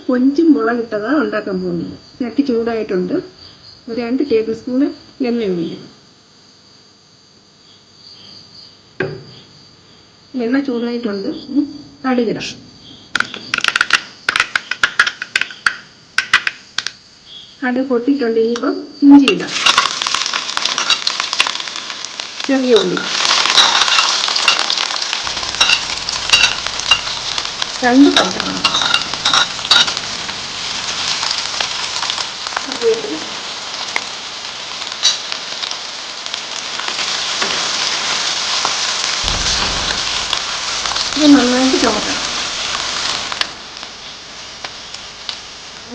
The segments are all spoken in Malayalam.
കൊഞ്ചും മുളകിട്ടതാണ് ഉണ്ടാക്കാൻ പോകുന്നത്. ചട്ടി ചൂടായിട്ടുണ്ട്. ഒരു 2 ടേബിൾ സ്പൂണ് എണ്ണ ഒഴിക്കും. എണ്ണ ചൂടായിട്ടുണ്ട്. കടുകിടാം. കടുക് പൊട്ടിട്ടുണ്ട്. ഇനിയിപ്പം ഇഞ്ചി ഇടാം. ചെറിയ ഉള്ളി, 2 പച്ചമുളക്, ഇത് നന്നായിട്ട് ചുമക്കണം.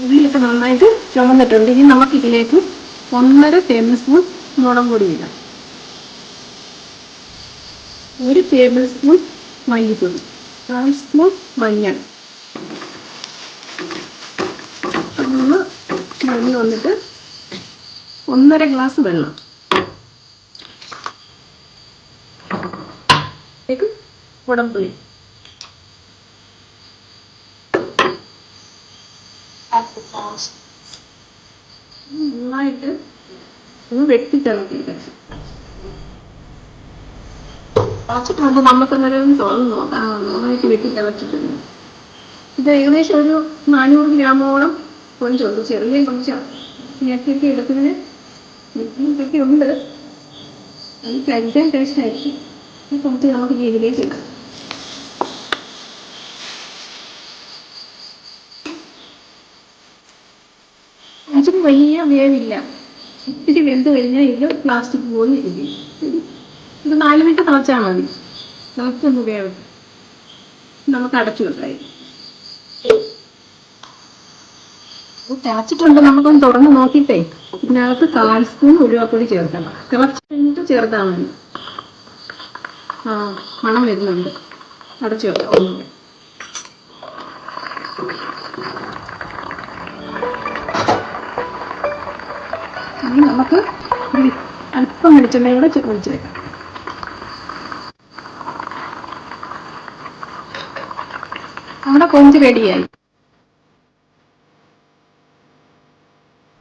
ഉള്ളിയൊക്കെ നന്നായിട്ട് ചുമന്നിട്ടുണ്ട്. ഇനി നമുക്ക് ഇതിലേക്ക് 1.5 ടേബിൾ സ്പൂൺ മുളക് പൊടി ഇടാം. 1 ടേബിൾ സ്പൂൺ മല്ലിപ്പൊടി, 1 സ്പൂൺ മഞ്ഞൾ. ഒന്ന് മഞ്ഞൾ വന്നിട്ട് 1.5 ഗ്ലാസ് വെള്ളം. കുടംപുളി, നന്നായിട്ട് വെട്ടിത്തിളക്കിയിട്ട് തിളച്ചിട്ടുണ്ട്. നമുക്ക് നേരം തോന്നുന്നു നന്നായിട്ട് വെട്ടിത്തിളച്ചിട്ടുണ്ട്. ഇത് ഏകദേശം ഒരു 400 ഗ്രാമോളം കൊഞ്ചുണ്ട്. ചെറിയ കൊഞ്ചാണ്. നേരത്തെ എടുക്കുന്നതിന് ഇതൊക്കെ ഉണ്ട്. അത് കഴിക്കാൻ ടേസ്റ്റ് ആയിരിക്കും. ഈ കൊഞ്ച് നമുക്ക് രീതിയിലേക്ക് ഇടാം. കൊഞ്ചിന് വലിയ വേവില്ല. ഇത്തിരി വെന്ത് കഴിഞ്ഞാൽ ഇത് പ്ലാസ്റ്റിക് പോലെ ഇരിക്കും. ഇത് 4 മിനിറ്റ് തിളച്ചാൽ മതി. തിളച്ചൊന്ന് വേവും. നമുക്ക് അടച്ചു വെക്കാം. തിളച്ചിട്ടുണ്ട്. നമുക്കൊന്ന് തുറന്ന് നോക്കിയിട്ടേ ഇതിനകത്ത് 1/4 സ്പൂൺ ഉലുവാപ്പൊടി ചേർക്കണം. തിളച്ച് കഴിഞ്ഞിട്ട് ചേർത്താൽ മതി. മണം വരുന്നുണ്ട്. അടച്ചു വെക്കാം. ഒന്നുകൂടെ ഇനി നമുക്ക് അല്പം വെളിച്ചെണ്ണ കൂടെ ഒഴിച്ച് വെക്കാം. നമ്മുടെ കൊഞ്ച് റെഡിയായി.